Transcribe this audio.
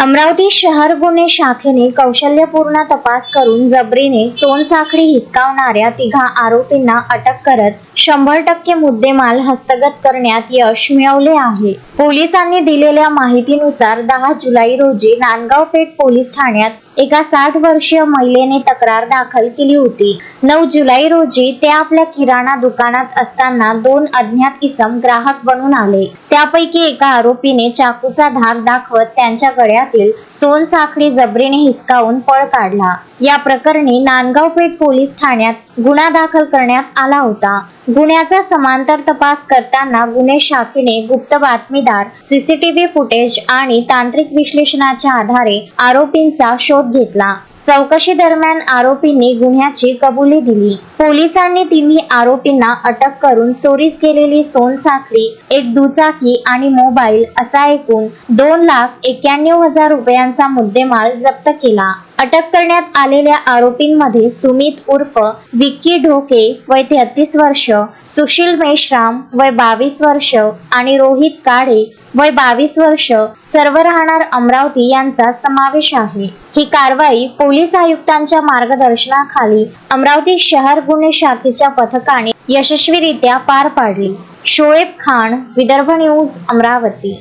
अमरावती शहर गुन्हे शाखेने कौशल्यपूर्ण तपास करून जबरीने सोनसाखळी हिसकावणाऱ्या तिघा आरोपींना अटक करत 100% मुद्देमाल हस्तगत करण्यात यश मिळवले आहे। पोलिसांनी दिलेल्या माहितीनुसार 10 जुलै रोजी नांदगाव पेठ पोलीस ठाण्यात एका 60 वर्षीय महिलेने तक्रार दाखल केली होती। 9 जुलै रोजी ते आपल्या किराणा दुकानात असताना 2 अज्ञात इसम ग्राहक बनून आले। त्यापैकी एका आरोपीने चाकूचा धाक दाखवत त्यांच्या गळ्यातील सोनसाखळी जबरीने हिसकावून पळ काढला। या प्रकरणी नांदगाव पेठ पोलीस ठाण्यात गुन्हा दाखल करण्यात आला होता। गुन्ह्याचा समांतर तपास करताना गुन्हे शाखेने गुप्त बातमीदार, सीसीटीव्ही फुटेज आणि तांत्रिक विश्लेषणाच्या आधारे आरोपींचा शोध घेतला। चौकशी दरम्यान आरोपींनी गुन्ह्याची कबुली दिली। पोलिसांनी तिन्ही आरोपींना अटक करून चोरीस गेलेली सोनसाखळी, एक दुचाकी आणि मोबाईल असा एकूण 2,91,000 रुपयांचा मुद्देमाल जप्त केला। अटक करण्यात आलेल्या आरोपींमध्ये सुमित उर्फ विक्की ढोके वय 33 वर्ष, सुशील मेश्राम वय 22 वर्ष आणि रोहित काळे वय 22 वर्ष सर्व राहणार अमरावती यांचा समावेश आहे। ही कारवाई पोलीस आयुक्तांच्या मार्गदर्शनाखाली अमरावती शहर गुन्हे शाखेच्या पथकाने यशस्वीरित्या पार पाडली। शोएब खान, विदर्भ न्यूज, अमरावती।